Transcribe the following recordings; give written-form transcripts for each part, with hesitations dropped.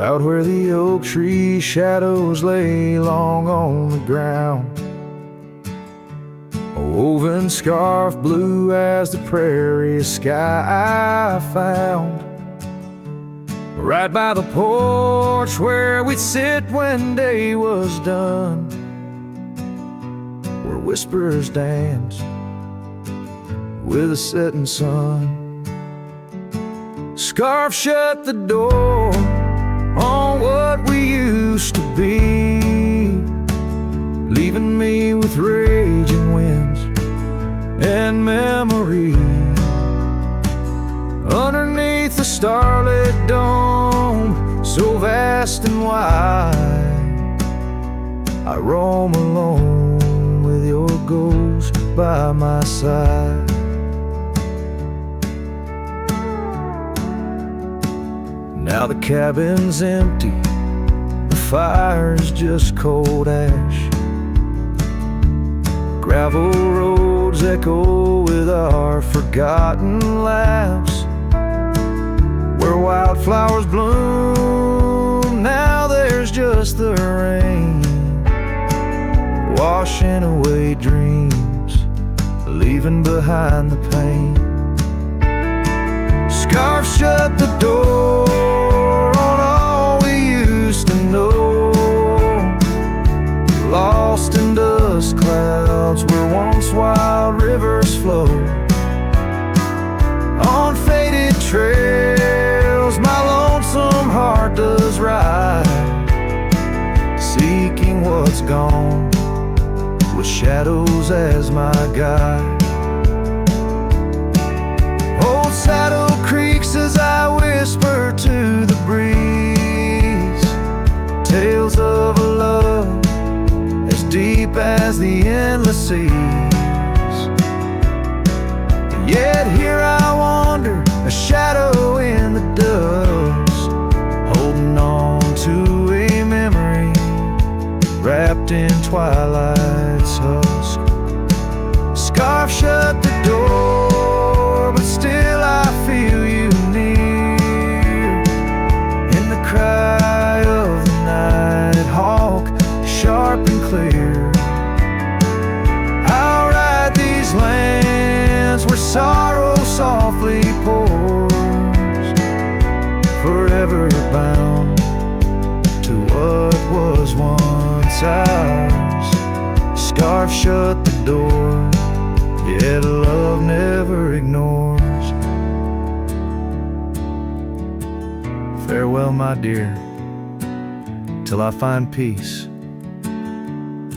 out where the oak tree shadows lay long on the ground. A woven scarf blue as the prairie sky I found, right by the porch where we'd sit when day was done, where whispers dance with the setting sun. Scarf shut the door on what we used to be, leaving me with raging winds and memory. Underneath the starlit dome, so vast and wide, I roam alone with your ghost by my side. Now the cabin's empty, the fire's just cold ash. Gravel roads echo with our forgotten laughs. Where wildflowers bloom, now there's just the rain, washing away dreams, leaving behind the pain. Scarf shut the door on all we used to know, lost in dust clouds where once wild rivers flow. On faded trails my lonesome heart does ride, seeking what's gone with shadows as my guide. Old saddle creaks as I whisper to the breeze, tales of a love as deep as the endless seas. Yet here I wander, a shadow in the dust, holding on to a memory wrapped in twilight's husk. Scarf shut the door, but still I feel you near, in the cry of the night hawk, sharp and clear. I'll ride these lands where sorrow softly pours, forever bound to what was once ours. Scarf shut the door, yet love never ignores. Farewell, my dear, till I find peace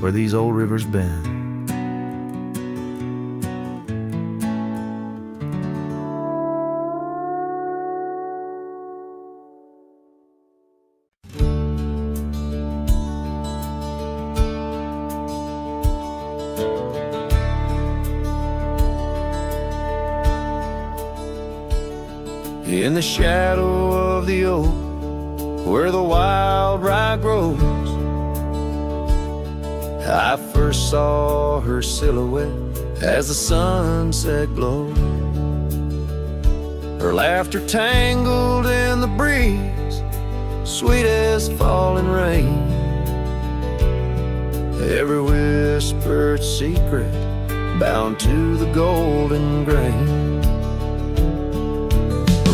where these old rivers bend. In the shadow of the oak, where the wild rye grows, I first saw her silhouette as the sunset glowed. Her laughter tangled in the breeze, sweet as falling rain. Every whispered secret bound to the golden grain.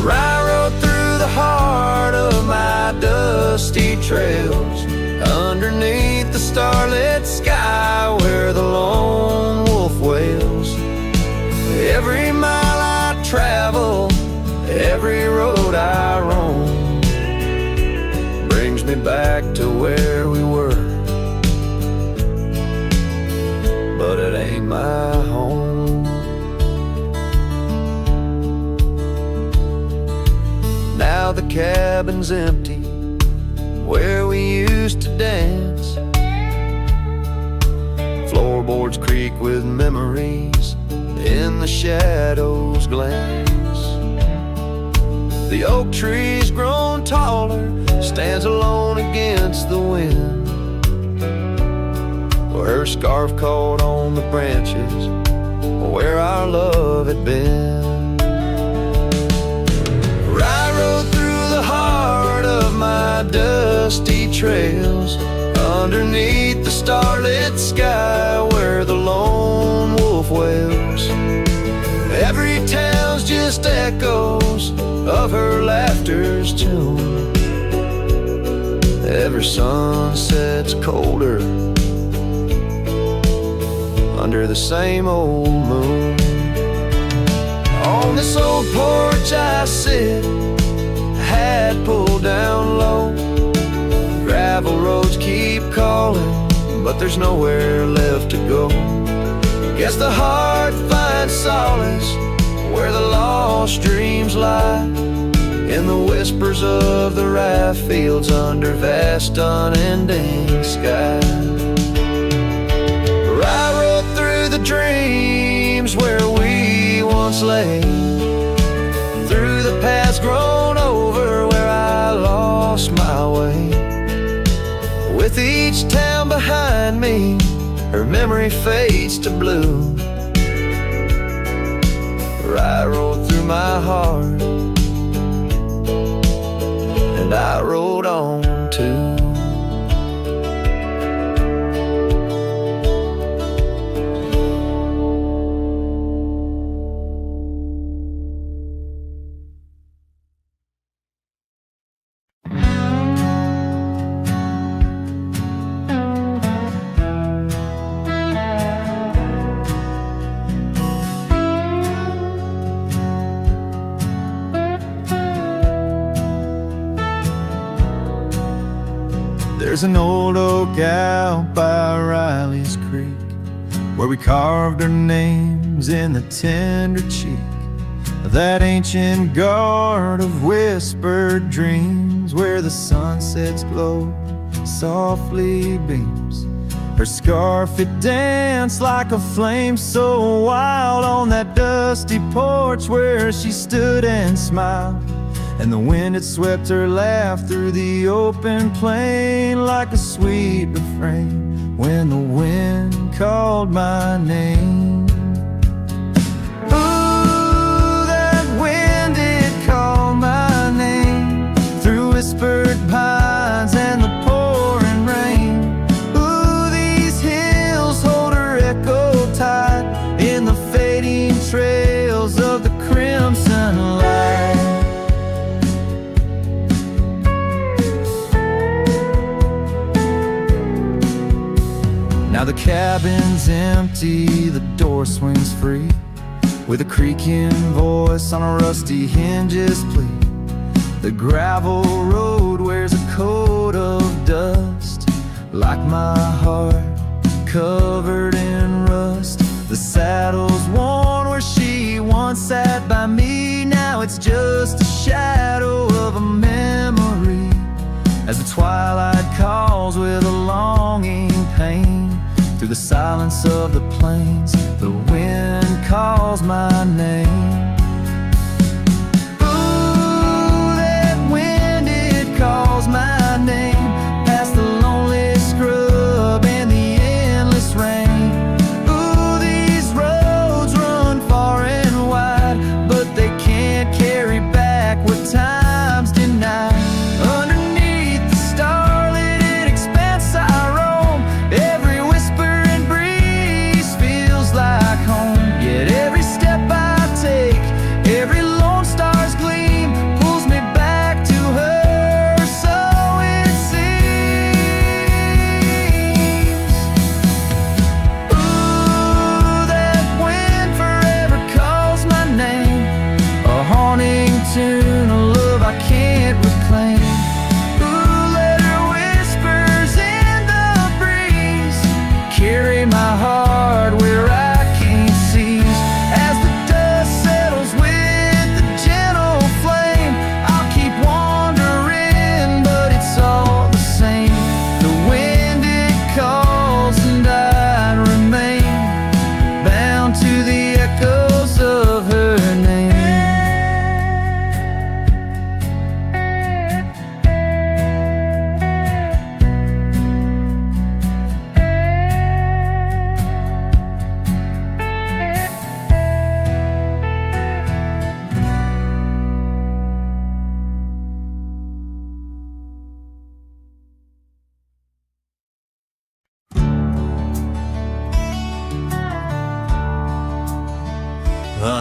I rode through the heart of my dusty trails, underneath the starlit sky where the lone wolf wails. Every mile I travel, every road I roam, brings me back to where we were, but it ain't my home. Now the cabin's empty where we used to dance. Floorboards creak with memories in the shadows glance. The oak tree's grown taller, stands alone against the wind, where her scarf caught on the branches where our love had been. I rode through the heart of my dusty trails, underneath the starlit sky where the lone wolf wails. Every town's just echoes of her laughter's tune. Every sunset's colder under the same old moon. On this old porch I sit, hat pulled down low. Gravel roads keep calling, but there's nowhere left to go. Guess the heart finds solace where the lost dreams lie, in the whispers of the rye fields under vast unending sky. I rode through the dreams where we once lay, through the paths grown over where I lost my way. With each town behind me, her memory fades to blue. I rode through my heart, and I rode on too. There's an old oak out by Riley's Creek, where we carved our names in the tender cheek of that ancient guard of whispered dreams, where the sunset's glow softly beams. Her scarf, it danced like a flame so wild on that dusty porch where she stood and smiled. And the wind had swept her laugh through the open plain like a sweet refrain when the wind called my name. Ooh, that wind did call my name through whispered pines and the pouring rain. Ooh, these hills hold her echo tight in the fading trails of the crimson light. Now the cabin's empty, the door swings free, with a creaking voice on a rusty hinge's plea. The gravel road wears a coat of dust, like my heart, covered in rust. The saddle's worn where she once sat by me, now it's just a shadow of a memory, as the twilight calls with a longing pain. Through the silence of the plains, the wind calls my name. Ooh, that wind, it calls my name, past the lonely scrub and the endless rain. Ooh, these roads run far and wide, but they can't carry back what time's denied. Underneath the starlit expanse I roam, every whisper and breeze feels like home. Yet every step I take, every lone star's gleam pulls me back to her so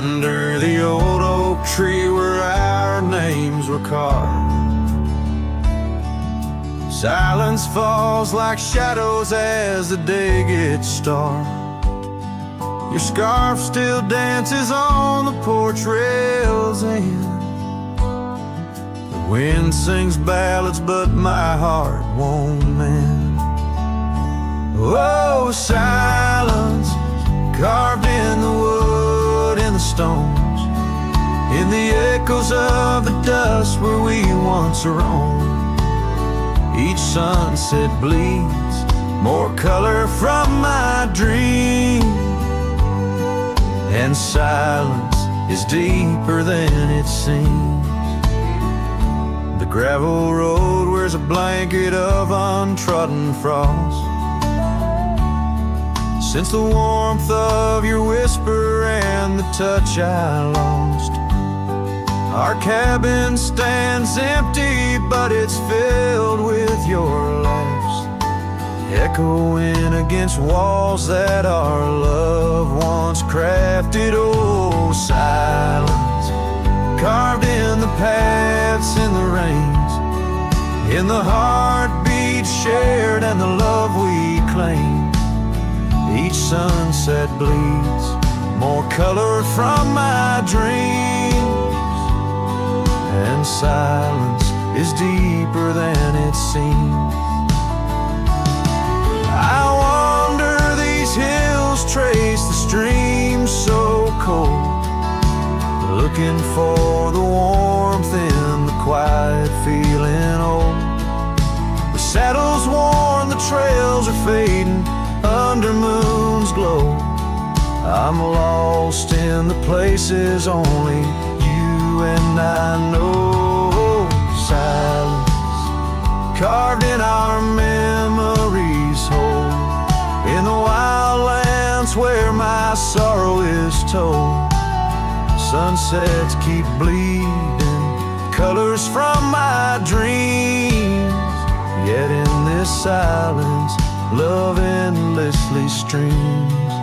under the old oak tree where our names were carved. Silence falls like shadows as the day gets dark. Your scarf still dances on the porch rails, and the wind sings ballads, but my heart won't mend. Oh, silence, carved in the wood and the stones, in the echoes of the dust where we once roamed. Each sunset bleeds more color from my dream, and silence is deeper than it seems. The gravel road wears a blanket of untrodden frost. Since the warmth of your whisper and the touch I lost, our cabin stands empty, but it's filled with your laughs, echoing against walls that our love once crafted. Oh, silence, carved in the paths, in the rains, in the heartbeat shared and the love we claim. Each sunset bleeds more color from my dreams, and silence is deeper than it seems. I wander these hills, trace the streams so cold, looking for the warmth in the quiet, feeling old. The saddle's worn, the trails are fading under moon's glow. I'm lost in the places only you and I know. Silence, carved in our memories whole, in the wild lands where my sorrow is told. Sunsets keep bleeding colors from my dreams, yet in this silence love endlessly streams.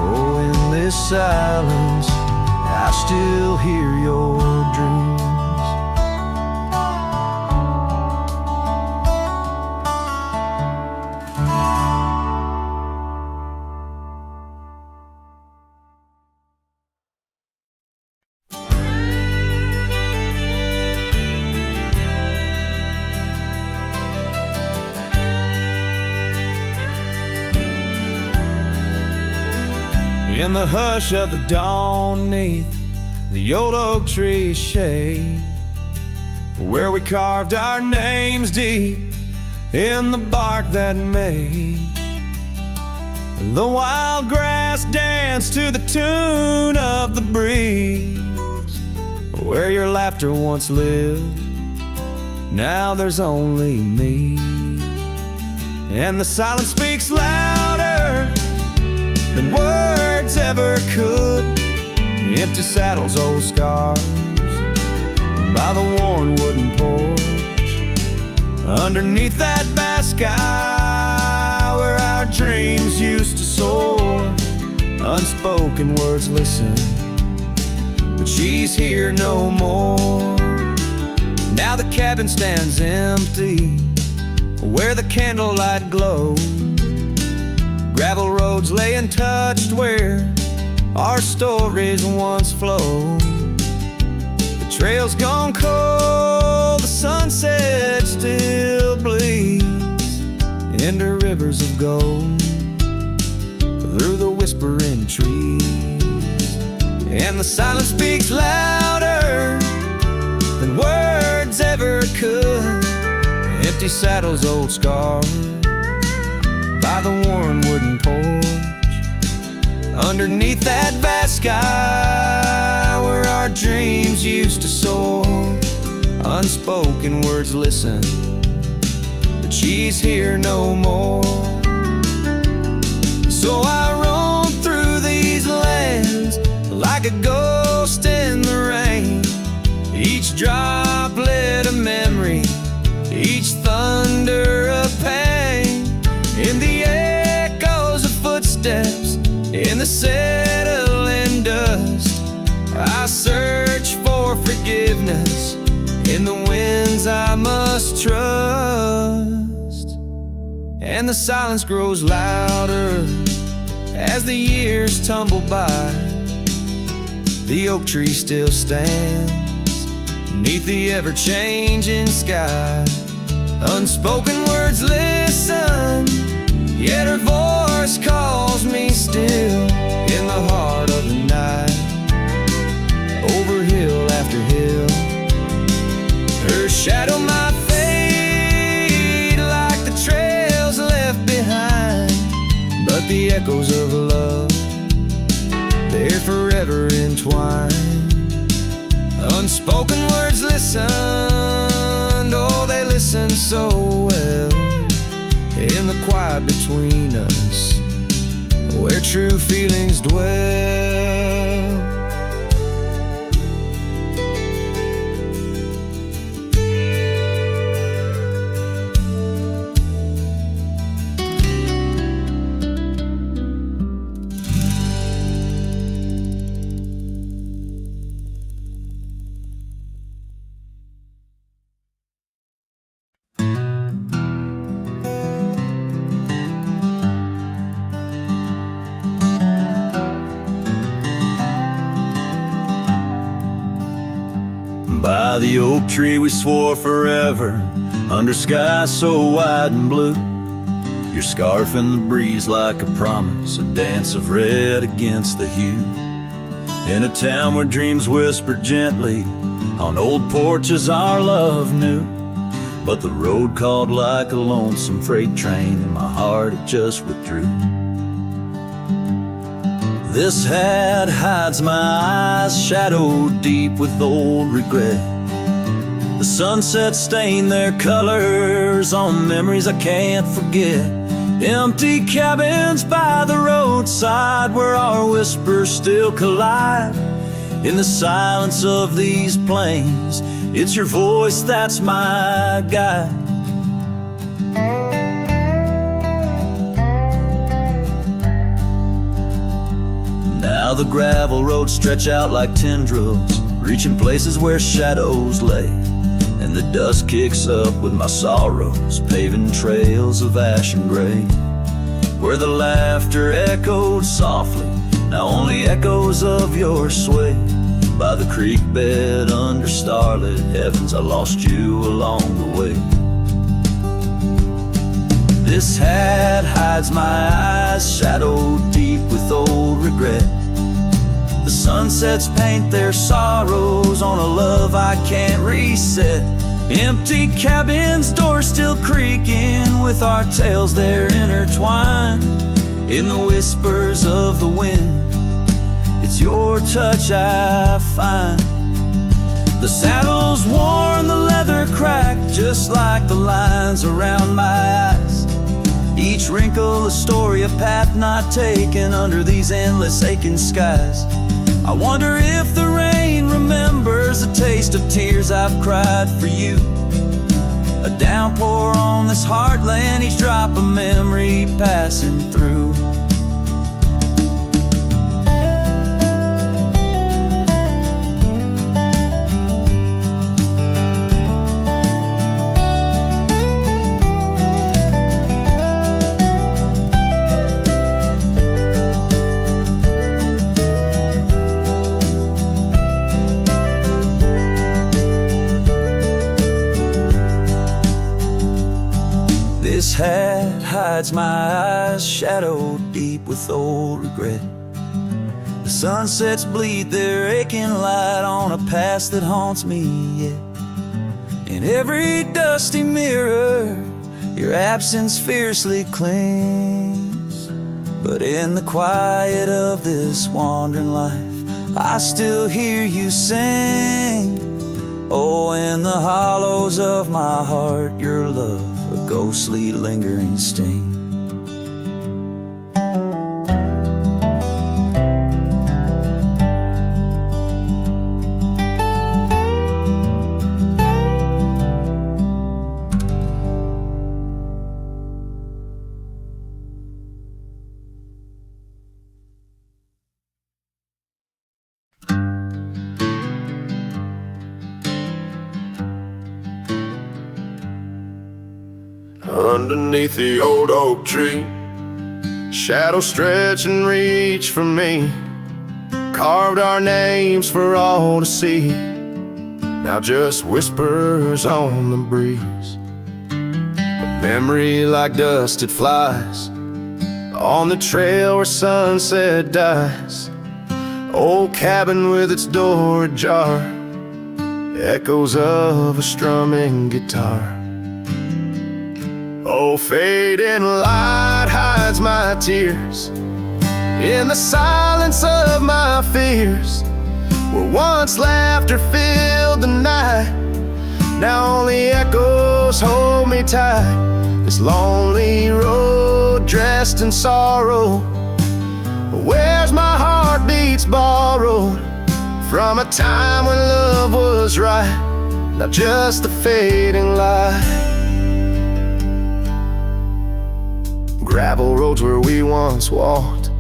Oh, in this silence I still hear your dreams. In the hush of the dawn, neath the old oak tree shade, where we carved our names deep in the bark that made the wild grass dance to the tune of the breeze. Where your laughter once lived, now there's only me, and the silence speaks louder than words ever could. Empty saddles, old scars by the worn wooden porch, underneath that vast sky where our dreams used to soar. Unspoken words listen, but she's here no more. Now the cabin stands empty where the candlelight glows. Gravel roads lay untouched where our stories once flowed. The trail's gone cold, the sunset still bleeds into rivers of gold through the whispering trees, and the silence speaks louder than words ever could. Empty saddles, old scars by the worn wooden porch, underneath that vast sky where our dreams used to soar. Unspoken words listen, but she's here no more. So I roam through these lands like a ghost in the rain, each droplet a memory, each thunder a pain. In the echoes of footsteps, in the settling dust, forgiveness in the winds I must trust. And the silence grows louder as the years tumble by. The oak tree still stands beneath the ever-changing sky. Unspoken words listen, yet her voice calls me still in the heart of the night. Over hill after hill, her shadow might fade like the trails left behind, but the echoes of love, they're forever entwined. Unspoken words listened, oh, they listen so well in the quiet between us, where true feelings dwell. By the oak tree we swore forever, under skies so wide and blue. Your scarf in the breeze like a promise, a dance of red against the hue. In a town where dreams whisper gently, on old porches our love knew. But the road called like a lonesome freight train, and my heart it just withdrew. This hat hides my eyes, shadowed deep with old regret. The sunset stained their colors on memories I can't forget. Empty cabins by the roadside where our whispers still collide. In the silence of these plains, it's your voice that's my guide. Now the gravel roads stretch out like tendrils, reaching places where shadows lay. And the dust kicks up with my sorrows, paving trails of ash and gray. Where the laughter echoed softly, now only echoes of your sway. By the creek bed under starlit heavens, I lost you along the way. This hat hides my eyes, shadowed deep with old regret. The sunsets paint their sorrows on a love I can't reset. Empty cabins, doors still creaking with our tales they're intertwined. In the whispers of the wind, it's your touch I find. The saddle's worn, the leather cracked, just like the lines around my eyes. Each wrinkle a story, a path not taken under these endless aching skies. I wonder if the rain remembers the taste of tears I've cried for you. A downpour on this heartland, each drop a memory passing through. This hat hides my eyes, shadowed deep with old regret. The sunsets bleed their aching light on a past that haunts me yet. In every dusty mirror, your absence fiercely clings. But in the quiet of this wandering life, I still hear you sing. Oh, in the hollows of my heart, your love, a ghostly lingering sting. underneath the old oak tree. Shadows stretch and reach for me, carved our names for all to see. Now just whispers on the breeze. A memory like dust, it flies on the trail where sunset dies. Old cabin with its door ajar, echoes of a strumming guitar. Oh, fading light hides my tears in the silence of my fears. Where once laughter filled the night, now only echoes hold me tight. This lonely road dressed in sorrow, where's my heartbeats borrowed from a time when love was right, not just the fading light. Gravel roads where we once walked,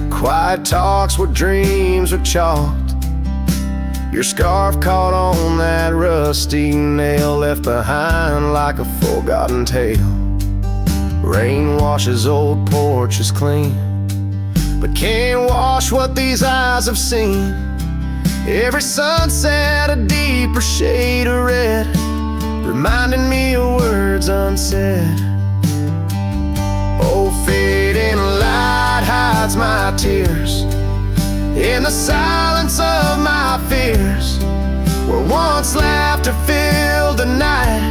quiet talks where dreams were chalked. Your scarf caught on that rusty nail, left behind like a forgotten tale. Rain washes old porches clean, but can't wash what these eyes have seen. Every sunset a deeper shade of red, reminding me of words unsaid. Oh, fading light hides my tears in the silence of my fears. Where once laughter filled the night,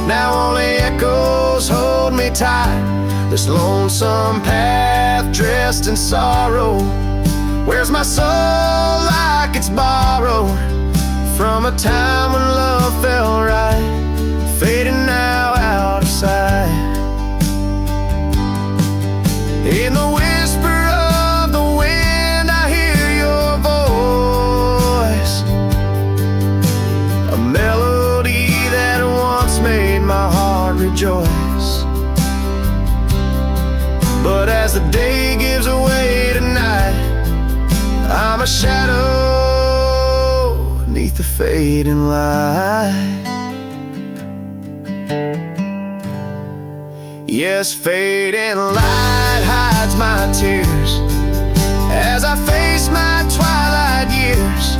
now only echoes hold me tight. This lonesome path dressed in sorrow, where's my soul like it's borrowed from a time when love felt right, fading now out of sight. In the whisper of the wind I hear your voice, a melody that once made my heart rejoice. But as the day gives away tonight, I'm a shadow beneath the fading light. Yes, fading light hides my tears as I face my twilight years.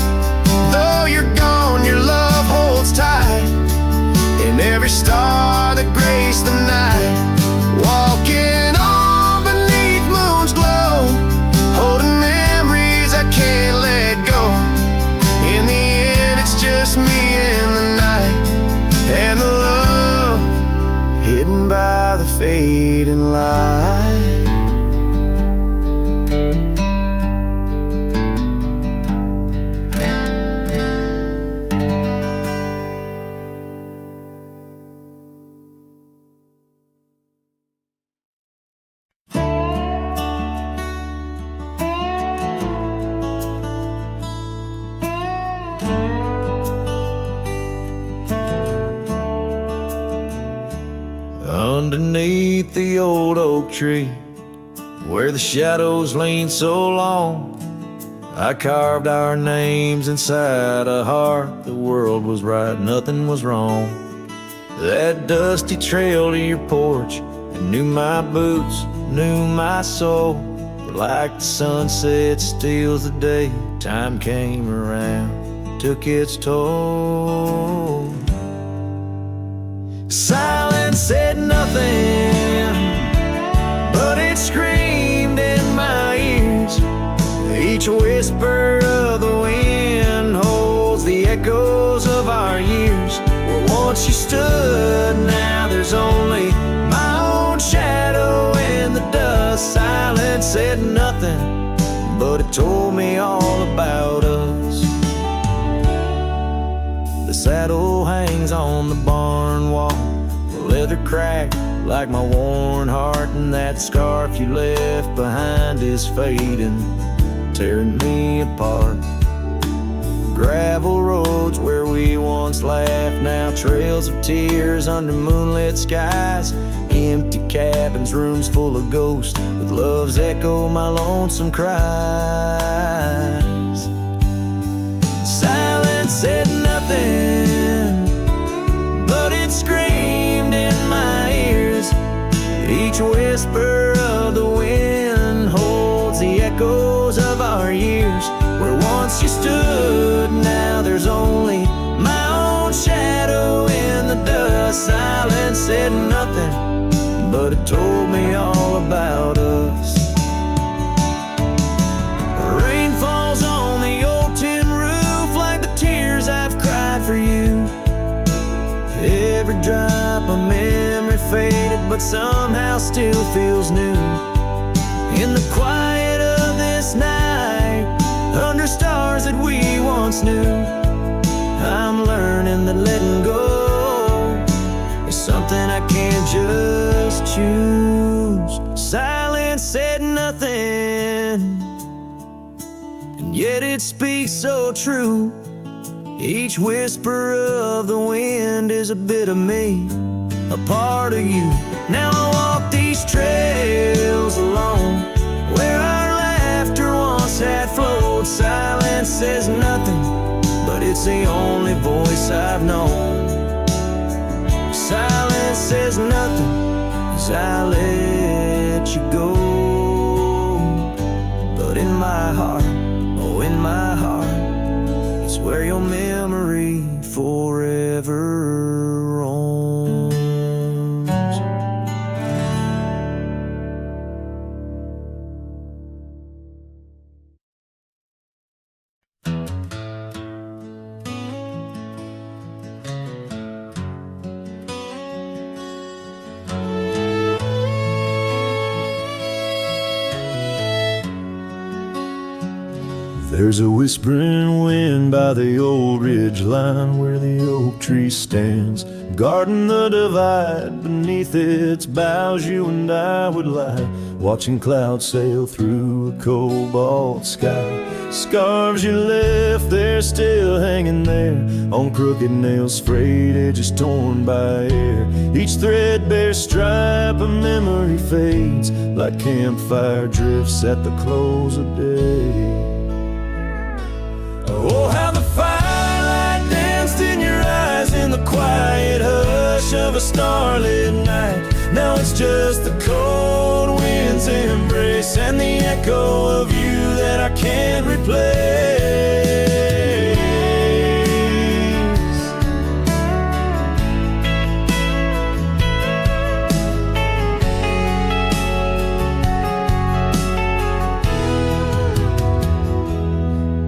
Though you're gone, your love holds tight in every star that graced the night. Walking on beneath moon's glow, holding memories I can't let go. In the end, it's just me and the night, and the love hidden by the fading light. Underneath the old oak tree, where the shadows lean so long, I carved our names inside a heart. The world was right, nothing was wrong. That dusty trail to your porch, I knew my boots, knew my soul. But like the sunset steals the day, time came around, took its toll. Silence said nothing, but it screamed in my ears. Each whisper of the wind holds the echoes of our years. Where once you stood, now there's only my own shadow in the dust. Silence said nothing, but it told me all about us. The saddle hangs on the barn wall, the leather cracked like my worn heart, and that scarf you left behind is fading, tearing me apart. Gravel roads where we once laughed, now trails of tears under moonlit skies. Empty cabins, rooms full of ghosts, with love's echo, my lonesome cries. Silence said nothing, but it screamed in my ears. whisper of the wind holds the echoes of our years. Where once you stood, now there's only my own shadow in the dust. Silence said nothing, but it told me all about us. Rain falls on the old tin roof like the tears I've cried for you. Every drop of memory faded, but somehow still feels new. In the quiet of this night, under stars that we once knew, I'm learning that letting go is something I can't just choose. Silence said nothing, and yet it speaks so true. Each whisper of the wind is a bit of me, a part of you. Now I walk these trails alone, where our laughter once had flowed. Silence says nothing, but it's the only voice I've known. Silence says nothing as I let you go. But in my heart, oh in my heart, it's where your memory forever roams. There's a whispering wind by the old ridge line where the oak tree stands, guarding the divide. Beneath its boughs you and I would lie, watching clouds sail through a cobalt sky. Scarves you left there still hanging there on crooked nails, frayed edges torn by air. Each threadbare stripe of memory fades like campfire drifts at the close of day. Oh, how the firelight danced in your eyes in the quiet hush of a starlit night. Now it's just the cold wind's embrace and the echo of you that I can't replace.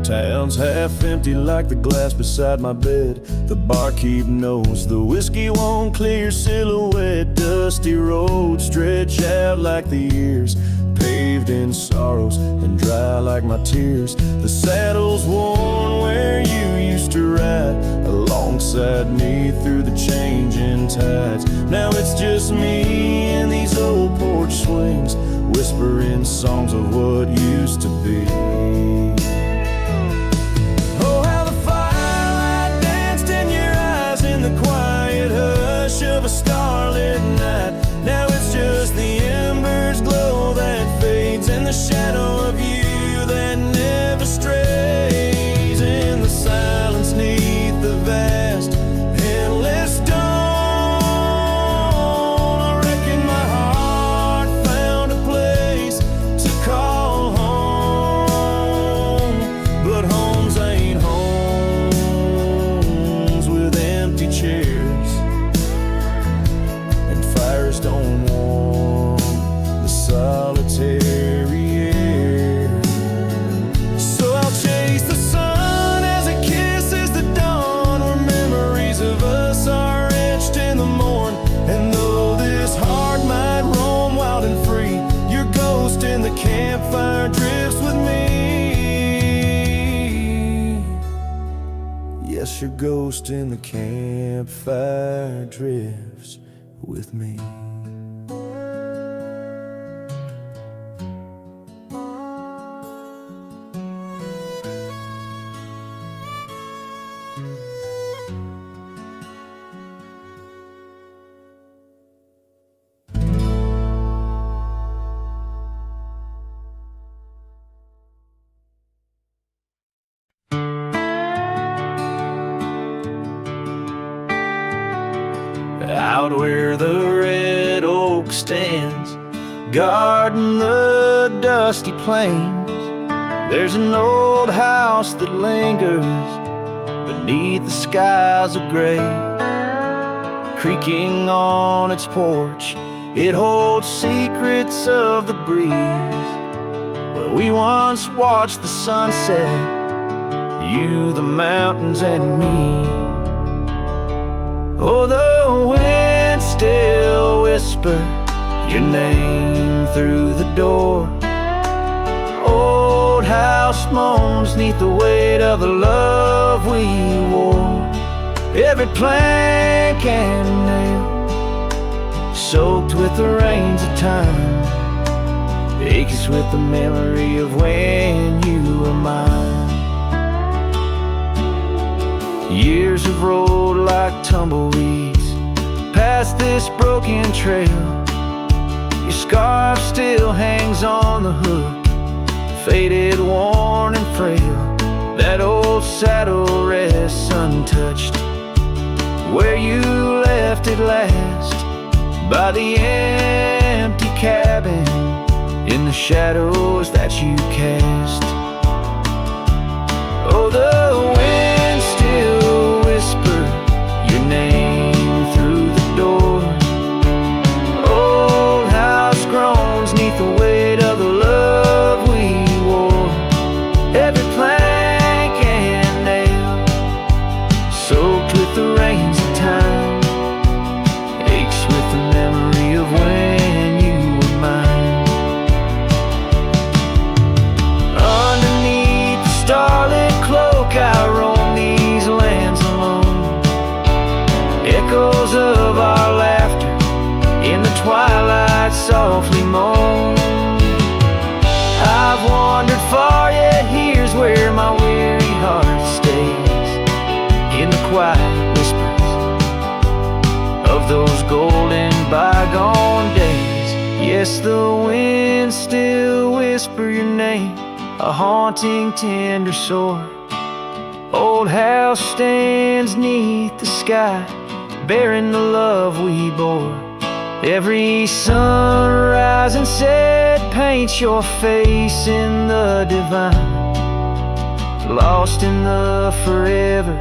Town's half empty like the glass beside my bed. The barkeep knows the whiskey won't clear silhouette. Dusty roads stretch out like the years, paved in sorrows and dry like my tears. The saddle's worn where you used to ride alongside me through the changing tides. Now it's just me and these old porch swings, whispering songs of what used to be. The quiet hush of a starlit night. Now it's just the embers glow that fades, and the shadow of you that never strays. In the silence neath the vast endless dawn, I reckon my heart found a place to call home. But homes ain't homes with empty chairs, and fires don't warm the solitary air. So I'll chase the sun as it kisses the dawn, where memories of us are etched in the morn. And though this heart might roam wild and free, your ghost in the campfire drifts with me. Yes, your ghost in the campfire drifts with me. Out where the red oak stands, guarding the dusty plains. There's an old house that lingers beneath the skies of gray. Creaking on its porch, it holds secrets of the breeze, where we once watched the sunset, you, the mountains, and me. Oh, the wind still whispers your name through the door. Old house moans neath the weight of the love we wore. Every plank and nail, soaked with the rains of time, aches with the memory of when you were mine. Years have rolled like tumbleweeds past this broken trail. Your scarf still hangs on the hook, faded, worn, and frail. That old saddle rests untouched where you left it last, by the empty cabin in the shadows that you cast. Oh, the wind still whispers your name through the door. Old house groans neath the weight of the love we wore. Every plank and nail, soaked with the rains of time, aches with the memory of when you were mine. Underneath the starlit cloak I roam these lands alone. Echoes of our laughter in the twilight softly moan. I've wandered far, yet here's where my weary heart stays, in the quiet whispers of those golden bygone days. Yes, the wind still whispers your name, a haunting, tender sore. Old house stands neath the sky, bearing the love we bore. Every sunrise and set paints your face in the divine, lost in the forever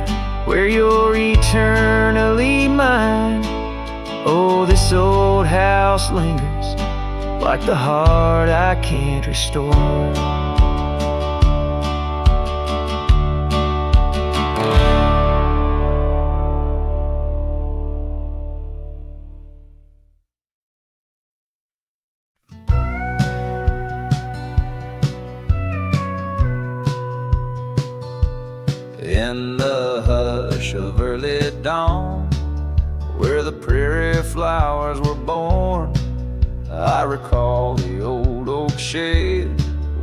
where you're eternally mine. Oh, this old house lingers like the heart I can't restore. In the hush of early dawn, where the prairie flowers were born, I recall the old oak shade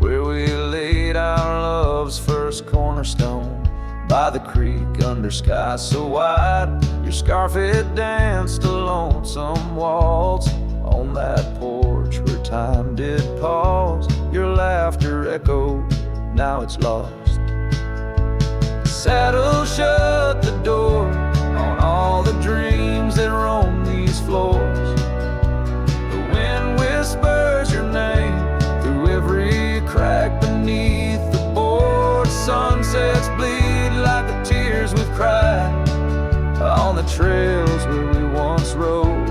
where we laid our love's first cornerstone. By the creek under sky so wide, your scarf it danced a lonesome waltz. On that porch where time did pause, your laughter echoed, now it's lost. Saddle shut the door on all the dreams that roam these floors. The wind whispers your name through every crack beneath the board. Sunsets bleed like the tears we've cried on the trails where we once rode.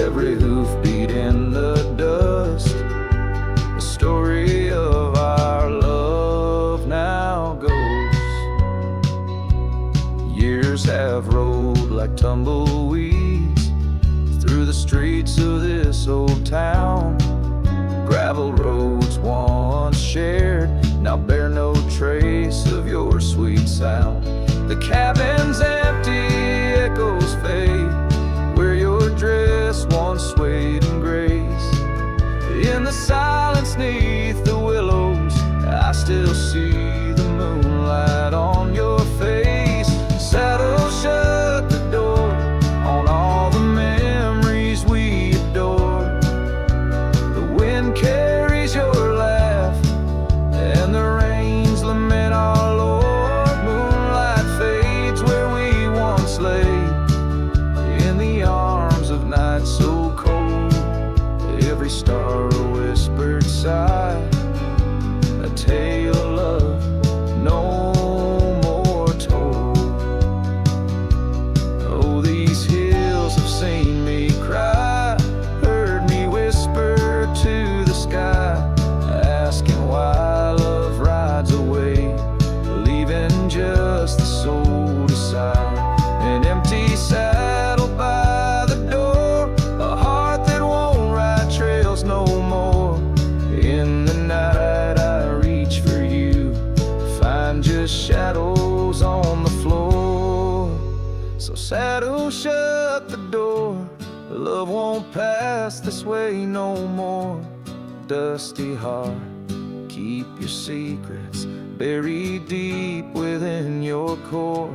Every hoofbeat in the dust, the story of our love now goes. Years have rolled like tumbleweeds through the streets of this old town. Gravel roads once shared now bear no trace of your sweet sound. The cabin's empty, echoes fade where your dress once swayed in grace. In the silence neath the willows, I still see the moonlight on your face. Saddle shut the door on all the memories we adore. The wind carries your laugh and the rains lament our Lord. Moonlight fades where we once lay, in the arms of night so cold. Every star saddle shut the door. Love won't pass this way no more. Dusty heart, keep your secrets buried deep within your core.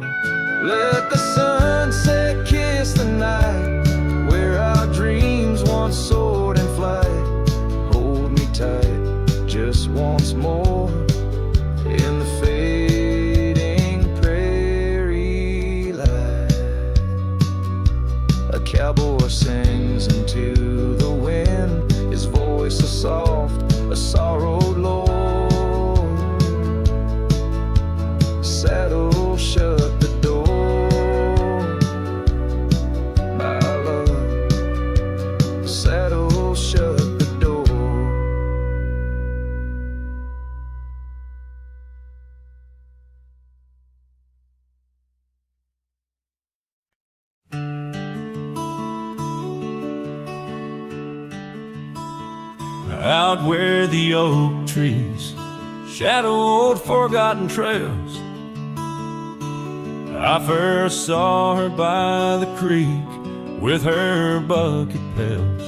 Let the sunset kiss the night where our dreams once soared in flight. Hold me tight just once more in the fading prairie light. A cowboy sings into the wind, his voice a soft, a sorrowed lord. Saddle shut the door, my love. Saddle shut the door. Out where the oak trees shadow old forgotten trails, I first saw her by the creek with her bucket pails.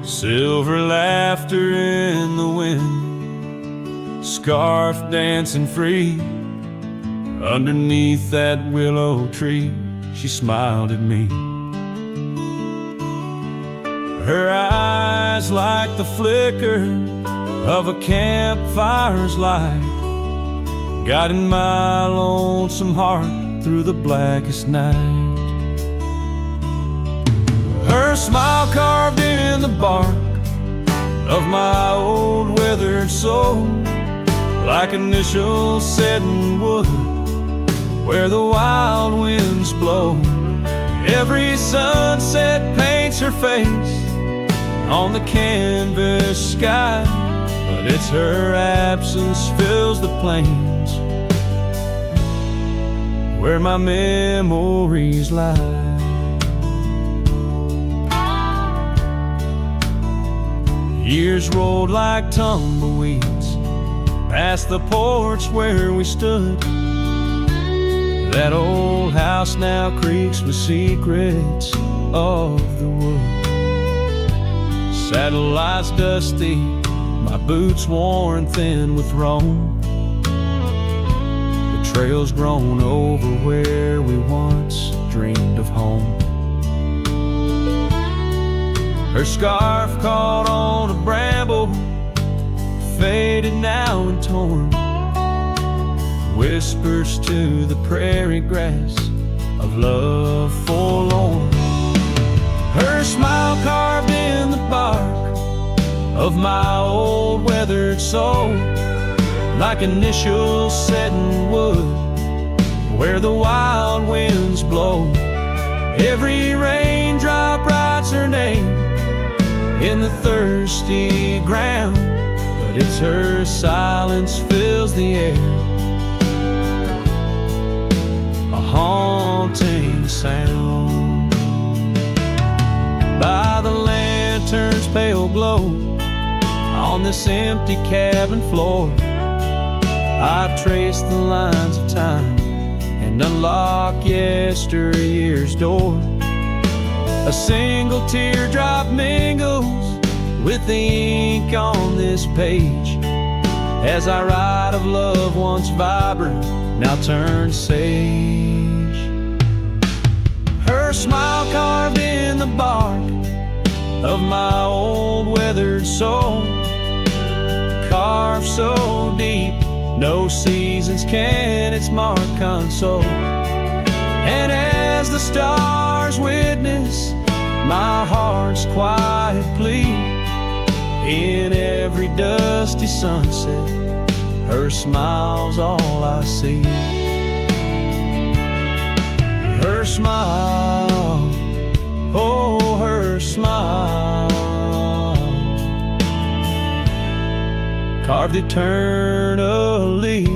Silver laughter in the wind, scarf dancing free. Underneath that willow tree, she smiled at me. Her eyes like the flicker of a campfire's light, guiding my lonesome heart through the blackest night. Her smile carved in the bark of my old weathered soul, like initials set in wood where the wild winds blow. Every sunset paints her face on the canvas sky, but it's her absence fills the plains where my memories lie. Years rolled like tumbleweeds past the porch where we stood. That old house now creaks with secrets of the wood. Saddle lies dusty, my boots worn thin with Rome. The trail's grown over where we once dreamed of home. Her scarf caught on a bramble, faded now and torn, whispers to the prairie grass of love forlorn. Her smile carved in the bark of my old weathered soul, like initials set in wood where the wild winds blow. Every raindrop writes her name in the thirsty ground, but it's her silence fills the air, a haunting sound. By the lantern's pale glow on this empty cabin floor, I trace the lines of time and unlock yesteryear's door. A single teardrop mingles with the ink on this page as I write of love once vibrant, now turned sage. Her smile carved in the bark of my old weathered soul, carved so deep no seasons can its mark console. And as the stars witness my heart's quiet plea, in every dusty sunset her smile's all I see. Her smile, oh her smile, carved eternally.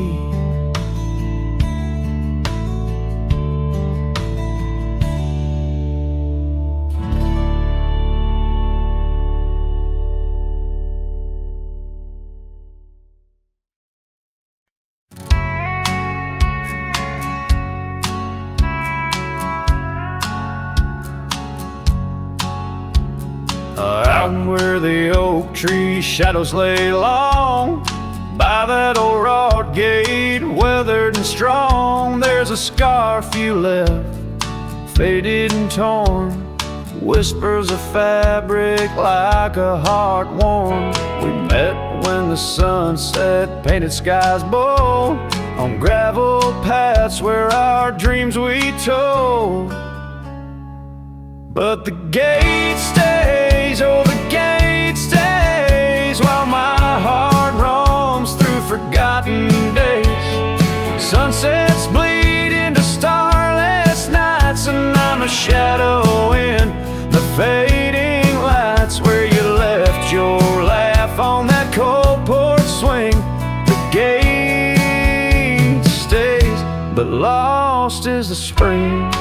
Out where the oak tree shadows lay long, by that old rod gate, weathered and strong, there's a scarf you left, faded and torn, whispers of fabric like a heart worn. We met when the sunset painted skies bold, on gravel paths where our dreams we told. But the gate stays, oh the gate stays, while my heart roams through forgotten days. Sunsets bleed into starless nights, and I'm a shadow in the fading lights, where you left your laugh on that cold porch swing. The gate stays, but lost is the spring.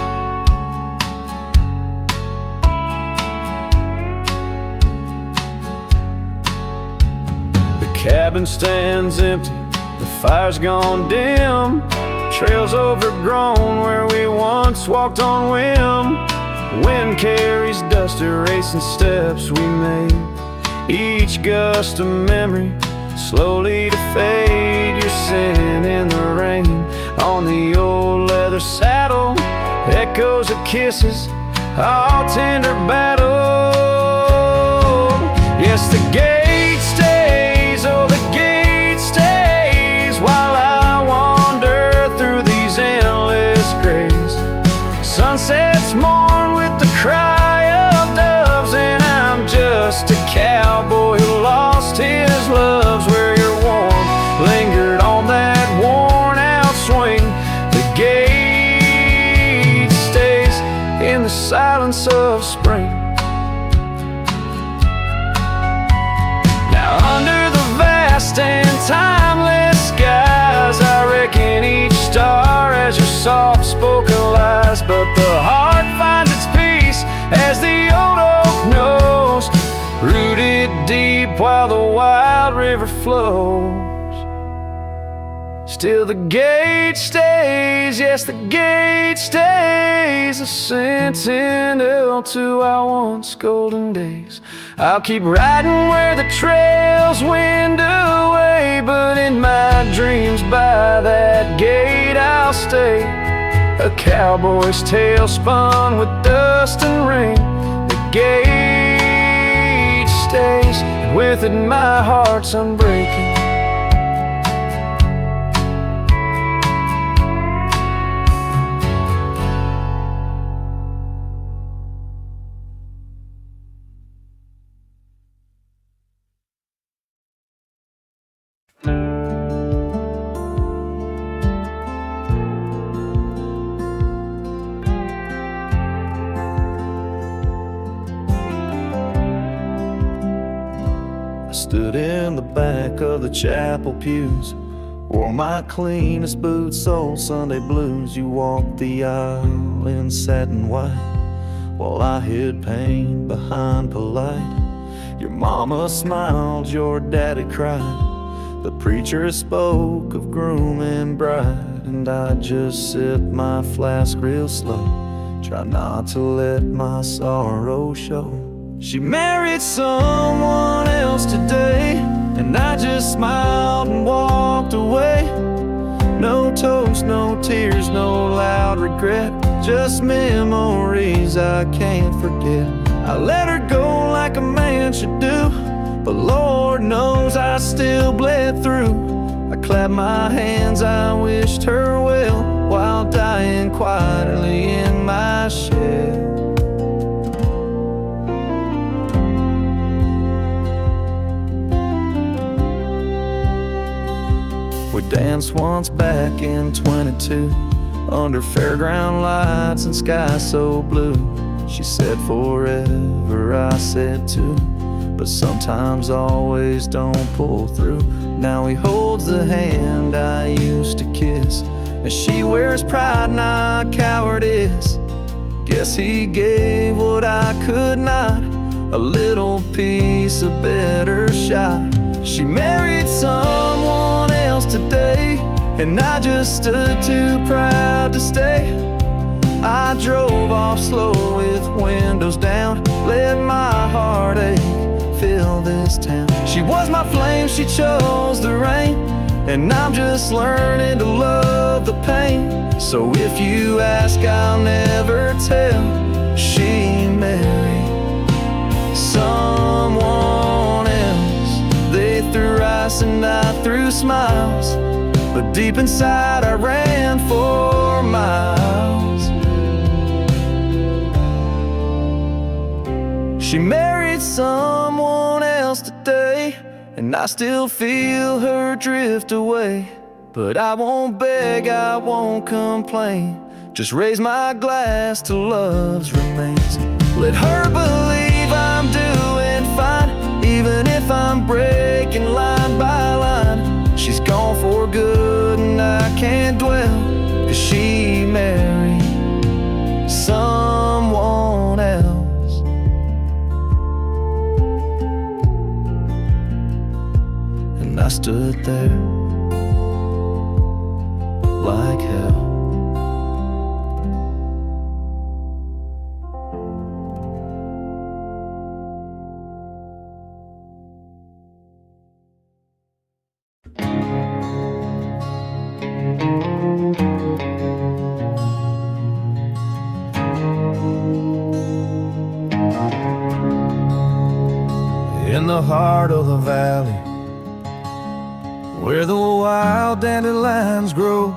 Cabin stands empty, the fire's gone dim, trails overgrown where we once walked on whim. Wind carries dust, erasing steps we made, each gust a memory, slowly to fade. You're sitting in the rain on the old leather saddle, echoes of kisses, all tender battle. Yes, the gate stays, oh the gate stays, while I wander through these endless grays. Sunsets mourn with the cry of doves, and I'm just a cowboy who lost his loves, where your warmth lingered on that worn out swing. The gate stays in the silence of spring. And timeless skies, I reckon each star has your soft-spoken lies, but the heart finds its peace as the old oak knows, rooted deep while the wild river flows. Still the gate stays, yes the gate stays, a sentinel to our once golden days. I'll keep riding where the trails wind away, but in my dreams by that gate I'll stay. A cowboy's tale spun with dust and rain. The gate stays, and with it my heart's unbreaking. Stood in the back of the chapel pews, wore my cleanest boots, old Sunday blues. You walked the aisle in satin white, while I hid pain behind polite. Your mama smiled, your daddy cried, the preacher spoke of groom and bride, and I just sipped my flask real slow, try not to let my sorrow show. She married someone else today, and I just smiled and walked away. No toast, no tears, no loud regret, just memories I can't forget. I let her go like a man should do, but Lord knows I still bled through. I clapped my hands, I wished her well, while dying quietly in my shed. We danced once back in 22, under fairground lights and sky so blue. She said forever, I said too, but sometimes always don't pull through. Now he holds the hand I used to kiss, and she wears pride and I cowardice. Guess he gave what I could not, a little piece, a better shot. She married someone else today, and I just stood too proud to stay. I drove off slow with windows down, let my heart ache this town. She was my flame, she chose the rain, and I'm just learning to love the pain. So if you ask, I'll never tell. She married someone else. They threw rice and I threw smiles, but deep inside I ran for miles. She married someone else today, and I still feel her drift away. But I won't beg, I won't complain, just raise my glass to love's remains. Let her believe I'm doing fine, even if I'm breaking line by line. She's gone for good and I can't dwell, 'cause she married someone else. And I stood there like hell. In the heart of the valley, where the wild dandelions grow,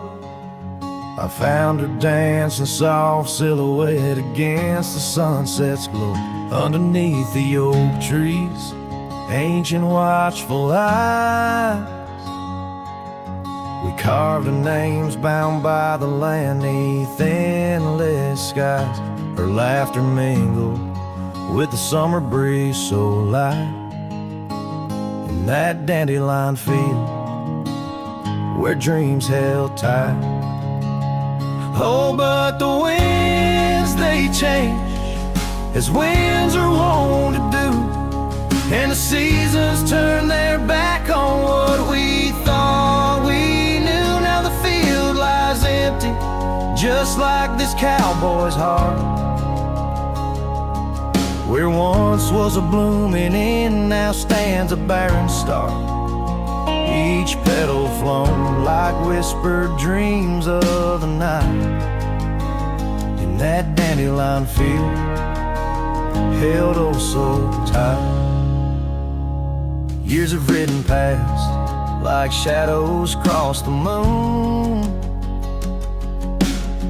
I found her dancing soft silhouette against the sunset's glow. Underneath the oak trees, ancient watchful eyes, we carved her names bound by the land 'neath endless skies. Her laughter mingled with the summer breeze so light, in that dandelion field where dreams held tight. Oh, but the winds, they change, as winds are wont to do, and the seasons turn their back on what we thought we knew. Now the field lies empty, just like this cowboy's heart, where once was a blooming inn, now stands a barren star. Each petal flown like whispered dreams of the night, in that dandelion field held oh so tight. Years have ridden past like shadows cross the moon.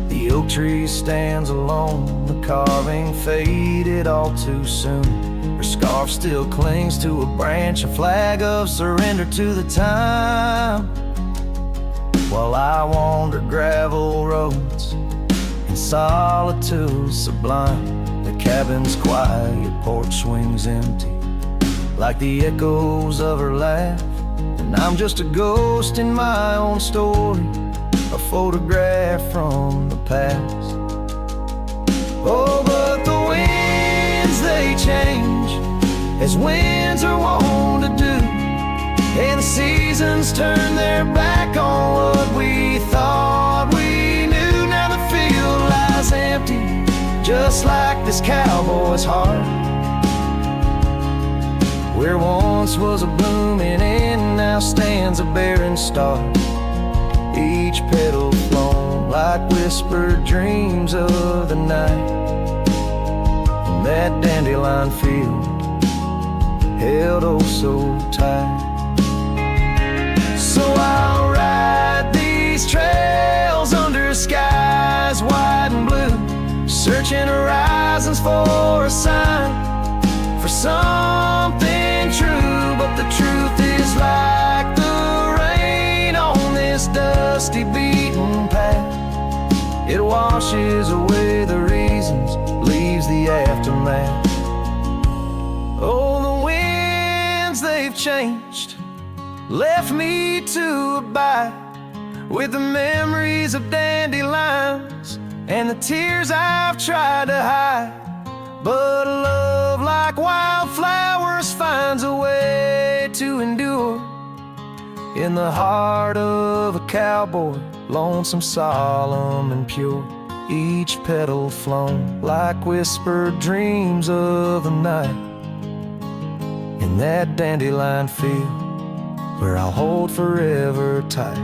The oak tree stands alone, the carving faded all too soon. Her scarf still clings to a branch, a flag of surrender to the time. While I wander gravel roads in solitude sublime, the cabin's quiet, porch swings empty, like the echoes of her laugh. And I'm just a ghost in my own story, a photograph from the past. Oh, but the winds, they change, as winds are wont to do, and the seasons turn their back on what we thought we knew. Now the field lies empty, just like this cowboy's heart, where once was a blooming inn, now stands a barren star. Each petal flown like whispered dreams of the night, in that dandelion field held oh so tight. So I'll ride these trails under skies wide and blue, searching horizons for a sign, for something true. But the truth is like the rain on this dusty beaten path, it washes away the reasons, leaves the aftermath. Oh, the winds, they've changed, left me to abide with the memories of dandelions and the tears I've tried to hide. But a love like wildflowers finds a way to endure, in the heart of a cowboy, lonesome, solemn, and pure. Each petal flown like whispered dreams of the night, in that dandelion field where I'll hold forever tight.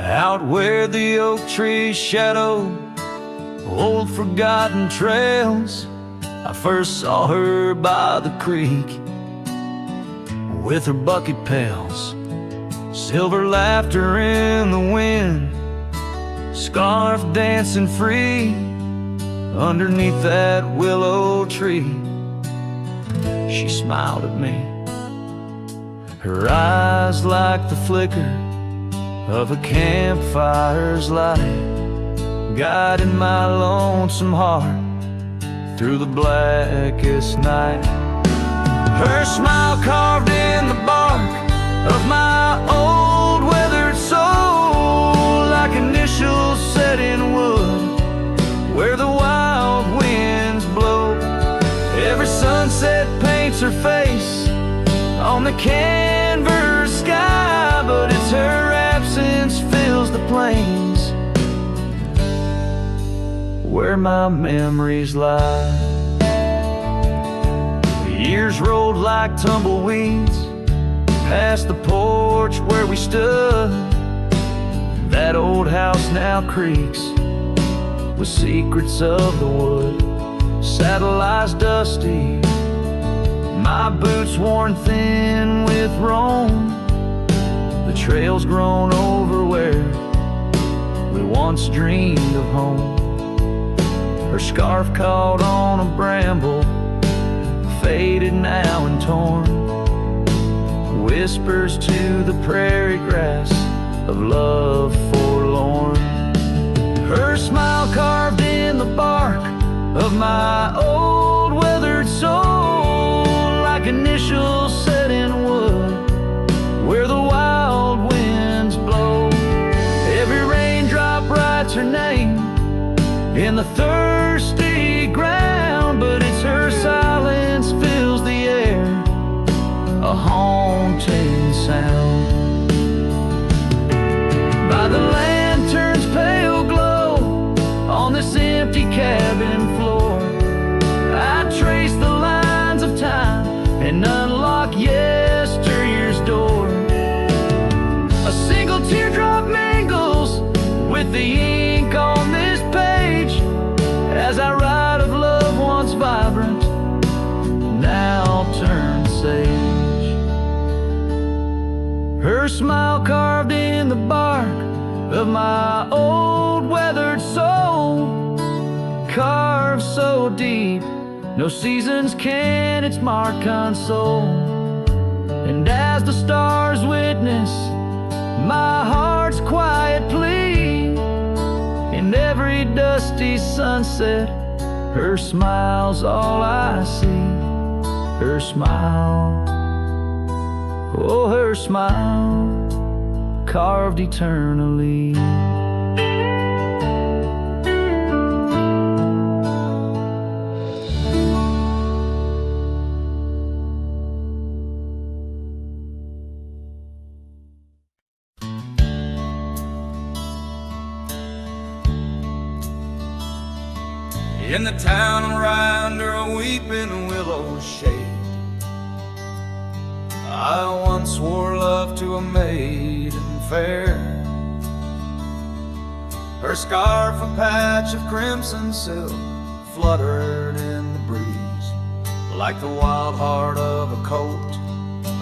Out where the oak trees shadow old forgotten trails, I first saw her by the creek with her bucket pails. Silver laughter in the wind, scarf dancing free underneath that willow tree. She smiled at me, her eyes like the flicker of a campfire's light, guiding my lonesome heart through the blackest night. Her smile carved in the bark of my old weathered soul, like initials set in wood where the wild winds blow. Every sunset paints her face on the canvas sky, but it's her absence fills the plains where my memories lie. The years rolled like tumbleweeds past the porch where we stood. That old house now creaks with secrets of the wood. Saddle lies dusty, my boots worn thin with Rome. The trail's grown over where we once dreamed of home. Her scarf caught on a bramble, faded now and torn, whispers to the prairie grass of love forlorn. Her smile carved in the bark of my old weathered soul, like initials set in wood where the wild winds blow. Every raindrop writes her name in the thirsty ground, but it's her silence fills the air, a haunting sound. By the lantern's pale glow on this empty cabin floor, I trace the lines of time and unlock yesteryear's door. A single teardrop mingles with the ink on this page as I write of love once vibrant, now turned sage. Her smile carved in the bark of my old weathered soul, carved so deep no seasons can its mark console. And as the stars witness my heart's quiet plea, in every dusty sunset her smile's all I see. Her smile, oh her smile, carved eternally. In the town around her a weeping willow shade, I once swore love to a maiden fair. Her scarf a patch of crimson silk fluttered in the breeze, like the wild heart of a colt,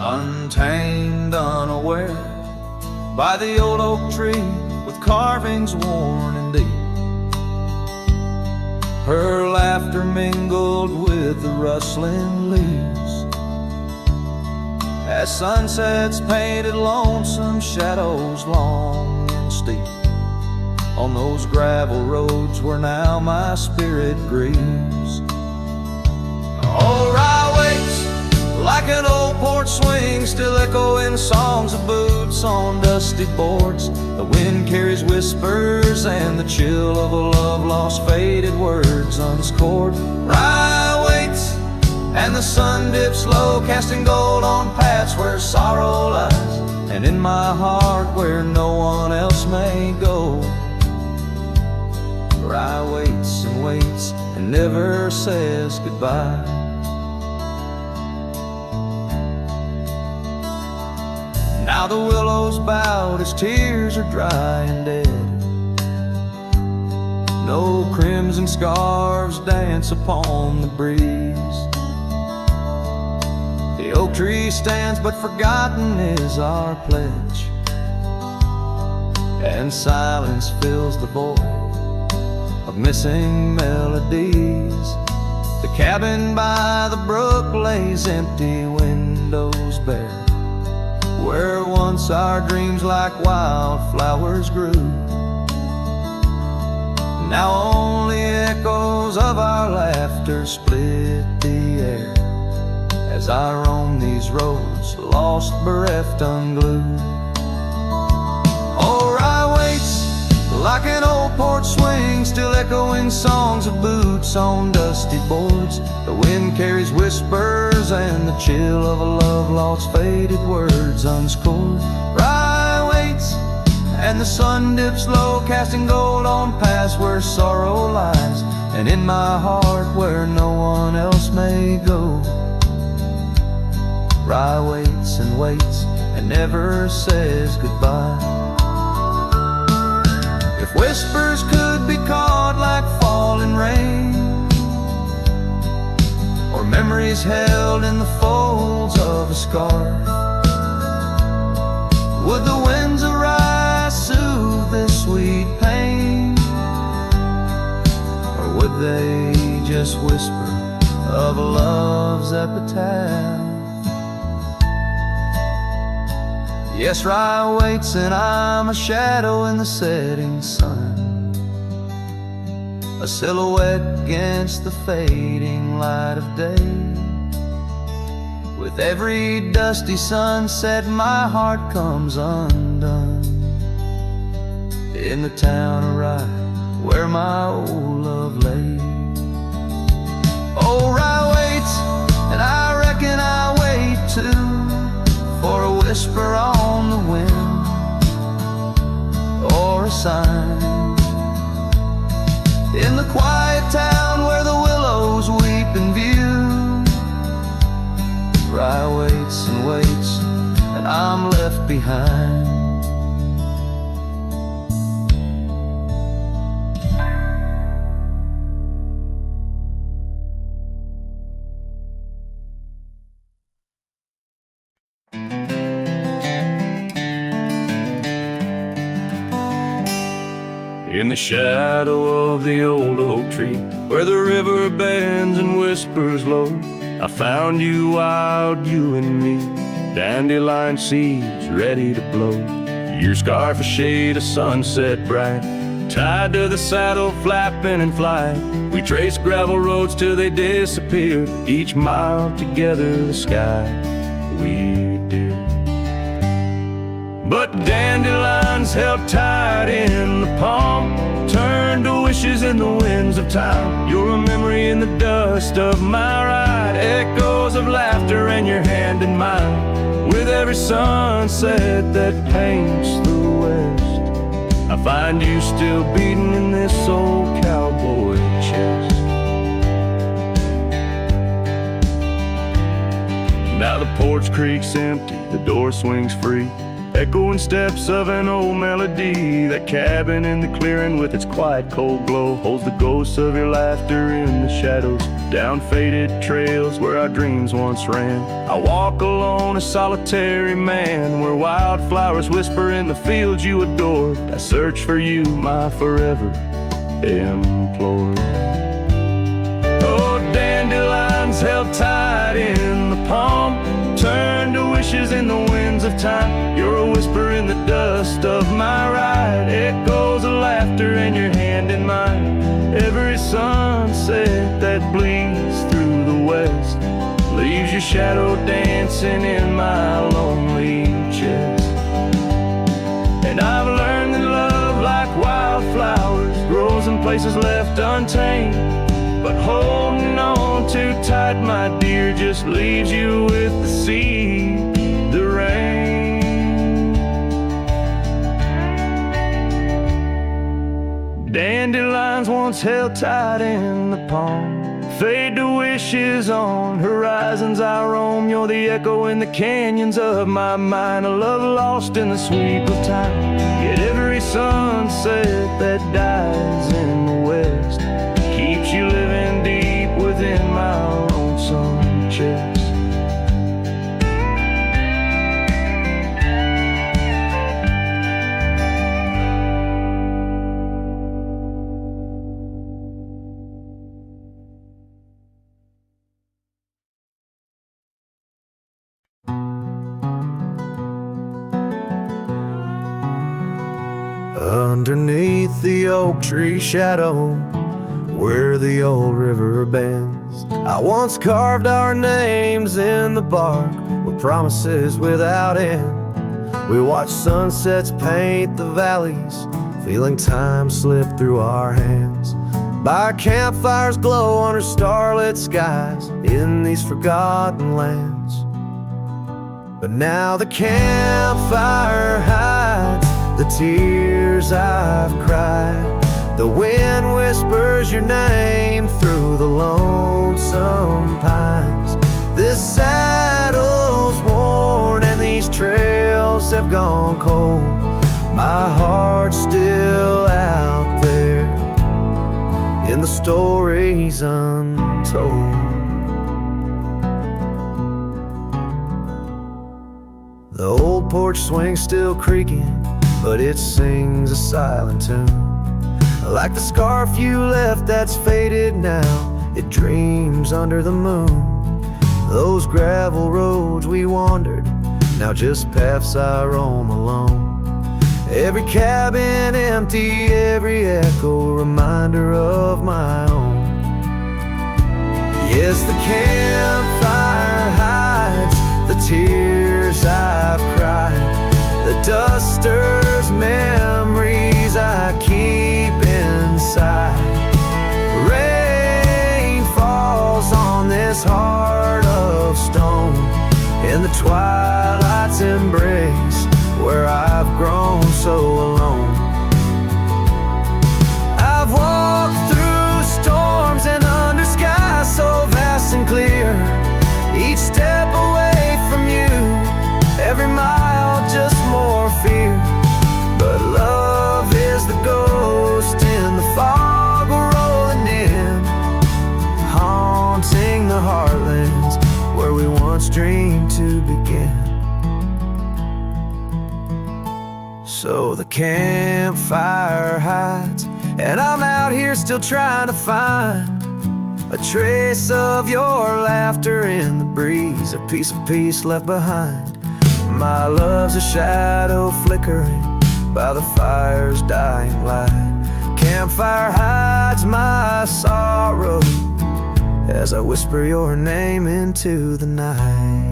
untamed, unaware, by the old oak tree with carvings worn and deep. Her laughter mingled with the rustling leaves as sunsets painted lonesome shadows long and steep on those gravel roads where now my spirit grieves. Oh, rye waits like an old porch swing, still echoing songs of boots on dusty boards. The wind carries whispers and the chill of a love lost lost faded words unscored. Rye waits and the sun dips low, casting gold on paths where sorrow lies, and in my heart where no one else may go. Rye waits and never says goodbye. Now the willows bowed as tears are dry and dead. No crimson scarves dance upon the breeze. The oak tree stands, but forgotten is our pledge, and silence fills the void of missing melodies. The cabin by the brook lays empty, windows bare, where once our dreams like wildflowers grew. Now only echoes of our laughter split the air as I roam these roads, lost, bereft, unglued. Oh, rye waits like an old porch swing, still echoing songs of boots on dusty boards. The wind carries whispers and the chill of a love lost, faded words unscored. Rye waits and the sun dips low, casting gold on paths where sorrow lies, and in my heart where no one else may go. Rye waits and never says goodbye. If whispers could be caught like falling rain, or memories held in the folds of a scarf, would the winds of rye soothe this sweet pain, or would they just whisper of a love's epitaph? Yes, rye waits and I'm a shadow in the setting sun, a silhouette against the fading light of day. With every dusty sunset my heart comes undone, in the town of Rye where my old love lay. Oh, rye waits and I reckon I wait too, for a whisper on the wind, or a sign in the quiet town where the willows weep in view. Rye waits and I'm left behind. In the shadow of the old oak tree, where the river bends and whispers low, I found you, wild, you and me, dandelion seeds ready to blow. Your scarf a shade of sunset bright, tied to the saddle, flapping in flight. We traced gravel roads till they disappeared, each mile together the sky we did. But dandelions held tight in the palm turned to wishes in the winds of time. You're a memory in the dust of my ride, echoes of laughter and your hand in mine. With every sunset that paints the west, I find you still beating in this old cowboy chest. Now the porch creaks empty, the door swings free, echoing steps of an old melody. That cabin in the clearing with its quiet cold glow holds the ghosts of your laughter in the shadows, down faded trails where our dreams once ran. I walk alone, a solitary man, where wildflowers whisper in the fields you adored. I search for you, my forever implored. Oh, dandelions held tight in the palm turned to wishes in the winds of time. You're a whisper in the dust of my ride, echoes of laughter and your hand in mine. Every sunset that bleeds through the west leaves your shadow dancing in my lonely chest. And I've learned that love, like wildflowers, grows in places places left untamed. But holding on too tight, my dear, just leaves you with the sea, the rain. Dandelions once held tight in the palm fade to wishes on horizons I roam. You're the echo in the canyons of my mind, a love lost in the sweep of time. Yet every sunset that dies in the west keeps you living deep within my lonesome chest. Underneath the oak tree shadow, where the old river bends, I once carved our names in the bark with promises without end. We watched sunsets paint the valleys, feeling time slip through our hands. By campfires glow under starlit skies in these forgotten lands. But now the campfire hides the tears I've cried. The wind whispers your name through the lonesome pines. This saddle's worn and these trails have gone cold. My heart's still out there in the stories untold. The old porch swing's still creaking, but it sings a silent tune. Like the scarf you left that's faded now, it dreams under the moon. Those gravel roads we wandered, now just paths I roam alone. Every cabin empty, every echo reminder of my own. Yes, the campfire hides the tears I've cried, the duster's memories I keep inside. Rain falls on this heart of stone in the twilight's embrace where I've grown so alone. I've walked through storms and under skies so vast and clear, each step away from you, every mile just more fear. But love is the ghost in the fog rolling in, haunting the heartlands where we once dreamed to begin. So the campfire hides, and I'm out here still trying to find a trace of your laughter in the breeze, a piece of peace left behind. My love's a shadow flickering by the fire's dying light. Campfire hides my sorrow as I whisper your name into the night.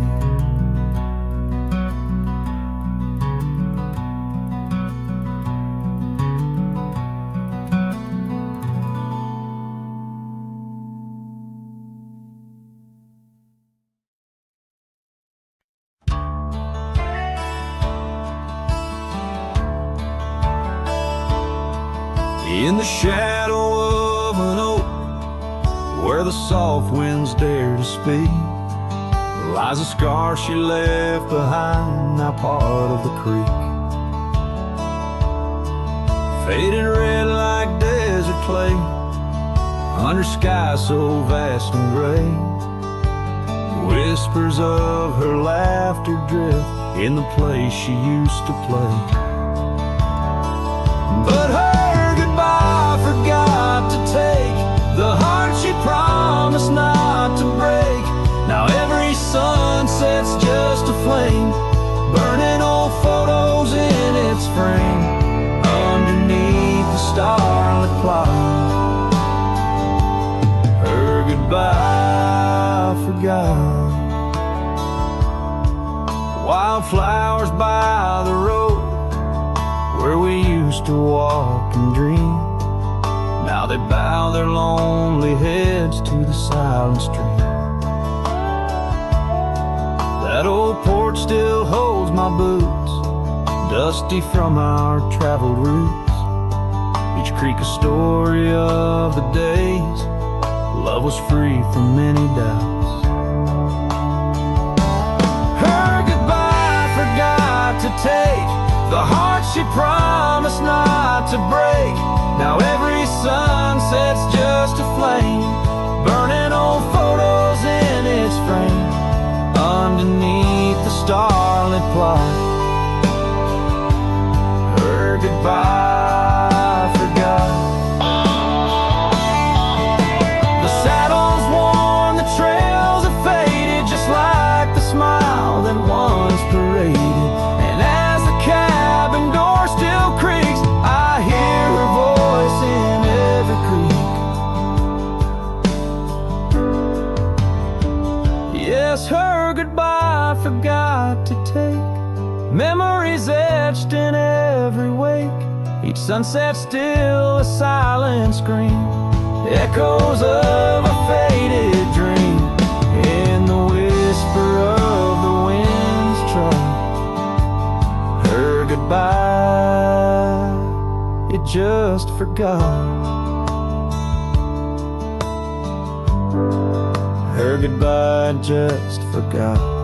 In the shadow of an oak, where the soft winds dare to speak, lies a scar she left behind, now part of the creek. Faded red like desert clay, under sky so vast and gray. Whispers of her laughter drift in the place she used to play. But her goodbye forgot to take the heart she promised not to break. Now every sunset's just a flame, burning old photos in its frame. Underneath the starlit clock, her goodbye forgot. Wildflowers by the road where we used to walk and dream, now they bow their lonely heads to the silent stream. That old porch still holds my boots, dusty from our traveled routes. Each creek a story of the days love was free from many doubts. Her goodbye forgot to take the heart she promised not to break. Now every sunset's just a flame, burning old photos in its frame. Underneath the starlit plot, her goodbye forgot. The saddle's worn, the trails are faded, just like the smile that once paraded. And as the cabin door still creaks, I hear her voice in every creek. Yes, her goodbye forgot to take memories etched in every wake. Each sunset still a silent scream, echoes of a faded dream. In the whisper of the wind's try, her goodbye, it just forgot. Her goodbye just forgot.